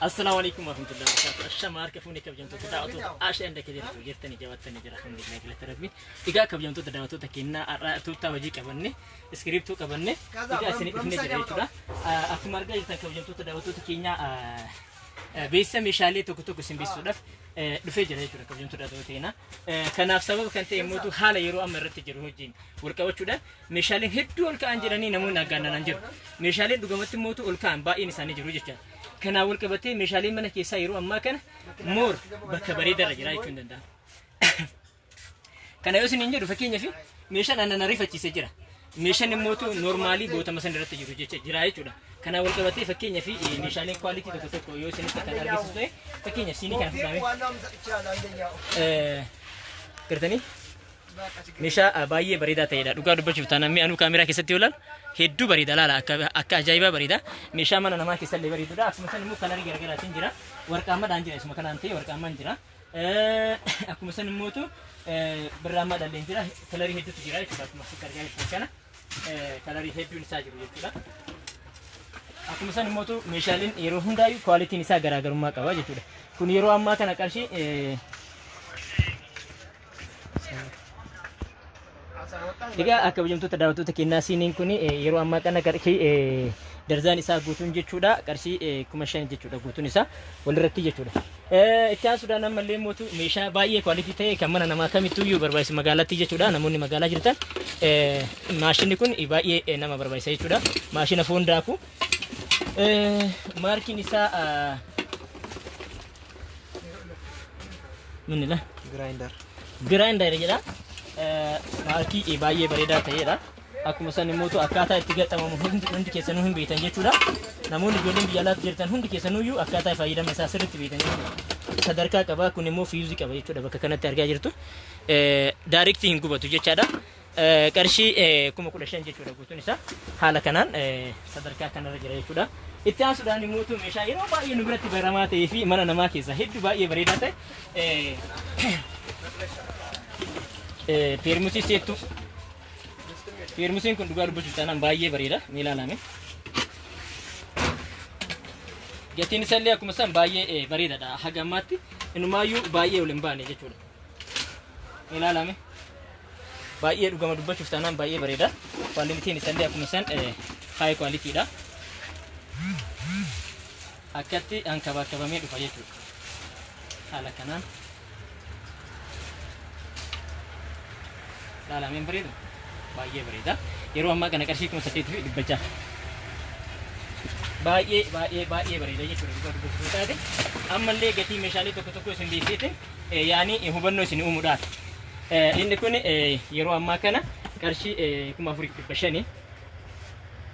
السلام عليكم ورحمة الله وبركاته. الشمار كفوني كبجمتو تدعوتو عاش عندك كده جرتني جواتني جرا الحمد لله كلا تربي إذا كبجمتو تدعوتو تكينا توتا وجي كبني سكريبتو كبني إذا سني إفني جريتو دا أكو مرجع إذا كبجمتو تدعوتو تكينا بيسا مشالي توكو توكو سنبيسو دف دفع جريتو دا كبجمتو تدعوتو تينا كناف سبب كنت يموتو حالا يرو أمرت جرو هجين والكوتشو دا مشالي هدو والك أنجراني نمو ناقانا ننجر مشالي دوغمت موتو والكان باقي نساني جرو جيشان كنا والكبتي مشالي منك يسايرو أما كان مور بكبري درجة رايكون دندا كنا يوسن ينجر فكين يفي مشان أنا نعرف أشي سجرا مشان الموتو نورمالي بوتا مثلا درت جرو جراي كده كنا والكبتي فكين يفي مشالي كواليتي تكتو يوسن كتكلم بيسوي فكين يسيني كان في دامي كرتني مشا بايه بريدة تيدا دوكا دوبا شفتنا مي أنو كاميرا كيستي ولا هدو بريدة لا أكا جايبة بريدة مشا ما أنا ما كيسلي بريدة دا أكو مثلا مو كناري غير تنجرا وركاما دانجرا اسمه كنا أنتي وركاما نجرا أكو مثلا موتو برامة دالنجرا كلاري هدو تجرا كذا أكو مثلا كرجالي فكنا كلاري هدو نساجر يجتلا أكو مثلا موتو مشالين يروحون دايو كواليتي نسا غرا غرما كوا جتلا كون يرو أما كنا كارشي Egaa akka bajamtoota daawwattoota kennaa siiniin kun yeroo ammaa kana qarshii darzaan isaa guutuun jechuudha qarshii 5,000 jechuudha guutuun isaa walirratti jechuudha. Itti aansuudhaan ammallee mootu meeshaa baay'ee kwalitii ta'e kan mana namaa kamittuu iyyuu barbaachisu magaalaatti jechuudha namoonni magaalaa jirtan maashinni kun baay'ee nama barbaachisa jechuudha maashina foon daaku maarkiin isaa minila grinder jedha. Maarkii baay'ee bareedaa ta'edha. Akkuma san immoo akkaataa itti gatamu hundi keessanuu hin beektan jechuudha. Namoonni ijoolleen biyya alaatti jirtan hundi keessanuu iyyuu akkaataa fayyadama isaa sirriitti beektan jechuudha. Sadarkaa qaba kun immoo fiyuuzii qaba jechuudha bakka kanatti argaa jirtu. Daarektii hin gubatu jechaadha. Qarshii 15,000 jechuudha guutuun isaa. Haala kanaan sadarkaa kanarra jira jechuudha. Itti aansuudhaan immoo meeshaa yeroo baay'ee nu biratti baramaa ta'ee fi mana namaa keessa hedduu baay'ee bareedaa ta'e Permusi setu. Permusin kun dhugaa dubbachuuf taanaan baay'ee bareeda miilaalame. Gatiin isaallee akkuma san baay'ee bareedaadha. Haga ammaatti inumaayyuu baay'ee ol hin baane jechuudha. Miilaalame. Baay'ee dhugama dubbachuuf taanaan baay'ee bareeda. Kwalitiin isaallee akkuma san high quality dha. Akkatti hanqabamee dhufa jechuudha. Haala kanaan لا لا من بريد باية بريدة يروح ما كنا كرشي كم ستة في البجاء باية بريدة يشوف البجاء ده أما اللي قتي مشالي تكتكو سنديسيته يعني هو بنو سني أمورات إن كون يروح ما كنا كرشي كم أفريق بشني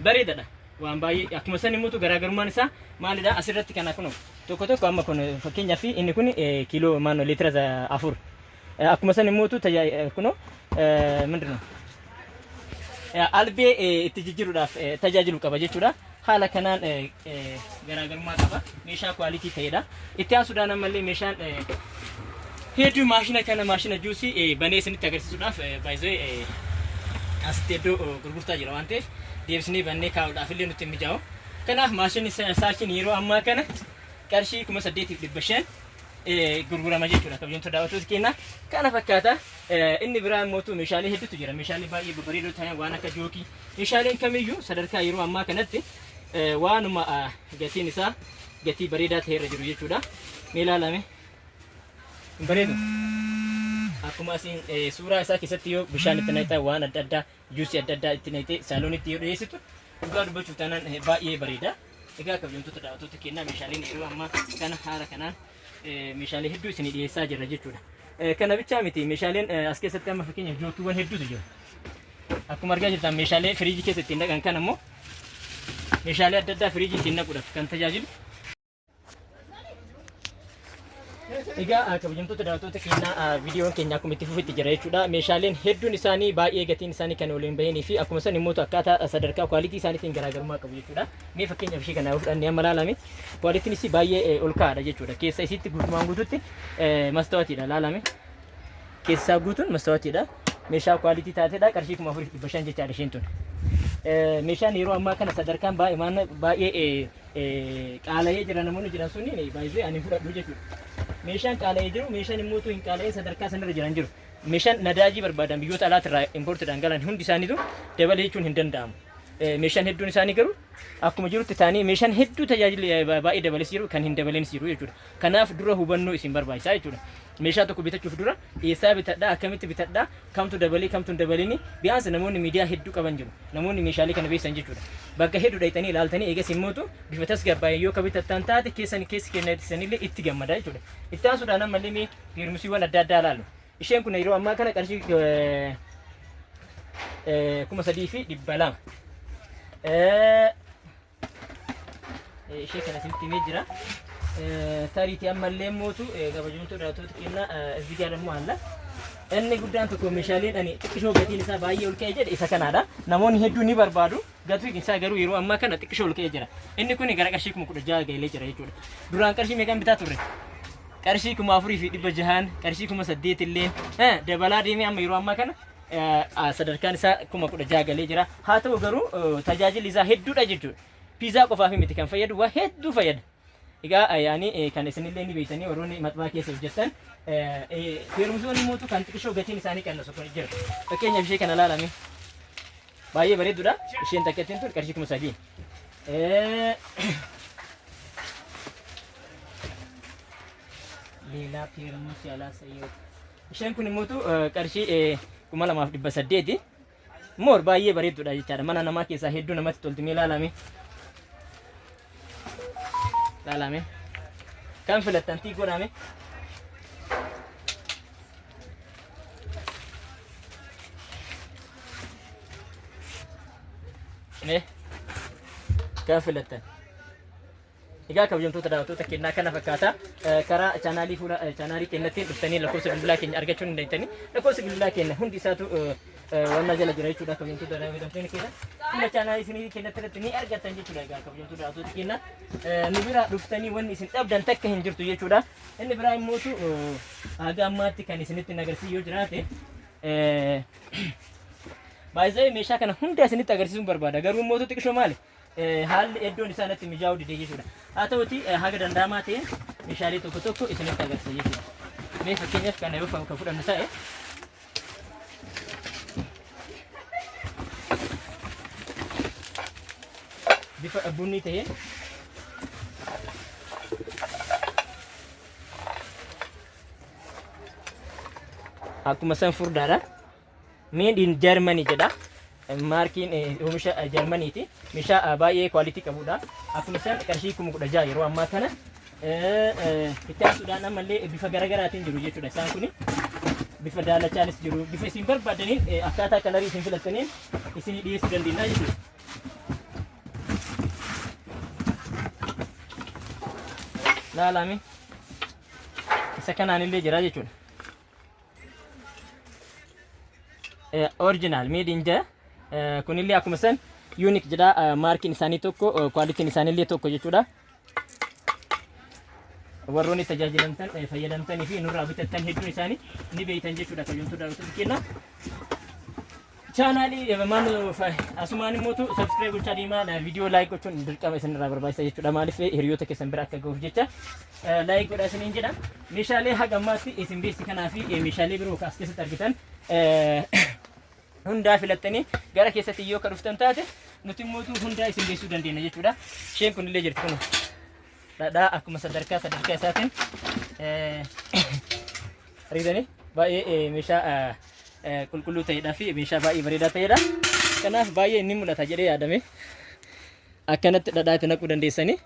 بريدة ده وان باية أكمل سني موتو غراغر مانسا مالي ده أسرت كنا كنو تكتكو أما كنا فكين يفي إن كون كيلو مانو لتر أفور أكمل سني موتو تجا كنو مندنا albee itti jijjiiruudhaaf tajaajilu qaba jechuudha. Haala kanaan garaagarummaa qaba. Meeshaa kwalitii ta'edha. Itti aansuudhaan ammallee meeshaan hedduu maashina juusii banee isinitti agarsiisuudhaaf baay'ee asitti iddoo gurgurtaa jira waan ta'eef deebisnee bannee kaa'uudhaaf illee nutti mijaa'u. Kanaaf maashinni saashin yeroo ammaa kana qarshii 8,500 gurgurama jechuudha kabajamtoota daawwattoota keenya kana fakkaata inni biraan mootu meeshaalee hedduutu jira meeshaalee baay'ee bareedoo ta'an waan akka jookii meeshaaleen kamiyyuu sadarkaa yeroo ammaa kanatti waanuma gatiin isaa gatii bareedaa ta'e irra jiru jechuudha meelaalame bareedu akkuma asiin suuraa isaa keessatti yoo bishaan itti naqxaa waan adda addaa juusii adda addaa itti naqxee saaloonitti yoo dhiyeessitu dhugaa dubbachuuf taanaan baay'ee bareeda egaa kabajamtoota daawwattoota keenya meeshaaleen yeroo ammaa kana haala kanaan meeshaalee hedduu isin dhiyeessaa jirra jechuudha. Kana bichaa miti meeshaaleen as keessatti amma fakkeenyaaf jootuuwwan hedduutu jiru. Akkuma argaa jirtan meeshaalee firiijii keessa ittiin naqan kan ammoo meeshaalee adda addaa firiijii ittiin naquudhaaf kan tajaajilu. Egaa kabajamtoota daawwattoota keenya viidiyoon keenya akkuma itti fufetti jira jechuudha. Meeshaaleen hedduun isaanii baay'ee gatiin isaanii kan waliin bahanii fi akkuma san immoo akkaataa sadarkaa kwalitii isaaniitiin garaagarummaa qabu jechuudha. Mee fakkeenyaaf ishee kana fudhannee amma laalame kwalitiin isii baay'ee ol ka'aadha jechuudha. Keessa isiitti guutumaan guututti mastawaatiidha laalame. Keessaa guutuun mastawaatiidha. Meeshaa kwalitii taateedha qarshii 4,500 jechaadha isheen tun. meeshaan yeroo ammaa kana sadarkaan baay'ee qaala'ee jira namoonni jiran sunni baay'ee ani fudhadhu jechuudha. Meeshaan qaala'ee jiru meeshaan immoo hin qaala'ee sadarkaa sanarra jiran jiru. Meeshaan nadaajii barbaadan biyyoota alaatirraa importiidhaan galan hundi isaaniitu dabalee jechuun hin danda'amu. Meeshaan hedduun isaanii garuu akkuma jirutti taanii meeshaan hedduu tajaajila baay'ee dabalees jiru kan hin dabalenis jiru jechuudha. Kanaaf dura hubannoo isin barbaachisaa jechuudha. Meeshaa tokko bitachuuf dura eessaa bitadhaa akkamitti bitadhaa kamtu dabalee kamtu hin dabalini bi'aansa namoonni miidiyaa hedduu qaban jiru. Namoonni meeshaalee kana beeksisan jechuudha. Bakka hedduu dhayxanii ilaaltanii eegas immootu bifa tasgabbaa'ee yoo kabitattan taate keessi kennisanillee itti gammada jechuudha. Itti aansuudhaan ammallee mee hirmisiiwwan adda addaa ilaalu. Isheen kun yeroo ammaa kana qarshii 3,200 ishee kana sitti himee jira. Tariitii ammallee mootu kabajamtoota daawwattoota keenyaa እዚህ ጋር ደግሞ አለ. Inni guddaan tokko meeshaaleen ani xiqqishoo gatiin isaa baay'ee ol ka'ee jedhe isa kanaadha. Namoonni hedduun ni barbaadu. Gatiin isaa garuu yeroo ammaa kana xiqqishoo ol ka'ee jira. Inni kun gara qarshii 16,000 ga'ee jira jechuudha. Duraan qarshii meeqaan bitaa turre? Qarshii 4,600 qarshii 8,000 illee dabalaa deemee amma yeroo ammaa kana sadarkaan isaa 16,000 galee jira. Haa ta'u garuu tajaajilli isaa hedduudha jechuudha. Piizaa qofaaf miti kan fayyadu waa hedduu fayyada. Egaa yaani kan isinillee ni beektanii warroonni maxxanaa keessa hojjetan heerumsoonni mootu kan xiqqishoo gatiin isaanii qannasu kun jira. Fakkeenyaaf ishee kana ilaalame baay'ee bareedduudha. Isheen takkattiin tun qarshii 3,000. Leelaa heerumus yaalaa sayyoo. Isheen kun immoo qarshii 2,800. Moor baay'ee bareedduudha jechaadha. Mana namaa keessaa hedduu namatti tolti mee ilaalame. Lalame kan filattan tii godhame kan filattan egaa kabajamtoota daawwattoota keenyaa kana fakkaata karaa chaanaalii keenyatti dhuftanii lakkoofsa bilbilaa keenya argachuu hin dandeenye lakkoofsa bilbilaa keenya hundi isaatu wanna jala jira jechuudha kabajamtoota daawwattoota keenya kuma chaanaalii isinii keenyatti ni argattan jechuudha egaa kabajamtoota daawwattoota keenya nu bira dhuftanii wanni isin dhabdan takka hin jirtu jechuudha inni biraa immootu haga ammaatti kan isinitti agarsiisu yoo jiraate baay'ee meeshaa kana hunda isinitti agarsiisuun barbaada garuu immootu xiqqishoo maali haalli iddoon isaa natti mijaa'uu didee jechuudha haa ta'uti haga danda'amaa ta'e meeshaalee tokko tokko isinitti agarsiisa jechuudha mee fakkeenyaaf kana yoo kan fudhannu ta'e bifa bunni ta'e akkuma san furdaadha made in Germany jedha markiin oomisha Germanyiti meeshaa baay'ee quality qabudha akkuma san qarshii 16,000 yeroo ammaa kana itti aansuudhaan ammallee bifa garagaraatiin jiru jechuudha isaan kuni bifa daalachaanis jiru bifa isin barbaadaniin akkaataa kalarii isin filattaniin isin dhiyeessuu dandeenya jechuudha laalame isa kanaanillee jira jechuudha original made in kunillee akkuma san unique jedha markiin isaanii tokko quality'n isaaniillee tokko jechuudha warroonni tajaajilamtan fayyadamtanii fi nurraa bitattan hedduun isaanii ni beektan jechuudha kabajamtoota daawwattoota keenya chaanaalii maanu asumaan immoo subscribe gochaa deemaa viidiyoo like gochuun dirqama isinirraa barbaachisa jechuudha maaliif hiriyoota keessan bira akka ga'uuf jecha like godhaa isiniin jedha meeshaalee haga ammaatti isin beeksi kanaa fi meeshaalee biroo as keessatti argitan hundaa filattanii gara keessatti yoo ka dhuftan taate nuti immoo hundaa isin beeksisuu dandeenya jechuudha isheen kunillee jirti kun dhadhaa akkuma sadarkaa isaatiin argitanii baay'ee meeshaa qulqulluu ta'edhaa fi meeshaa baay'ee bareedaa ta'edha kanaaf baay'ee inni mul'ata jedhee yaadame akkanatti dhadhaa itti naquu dandeessanii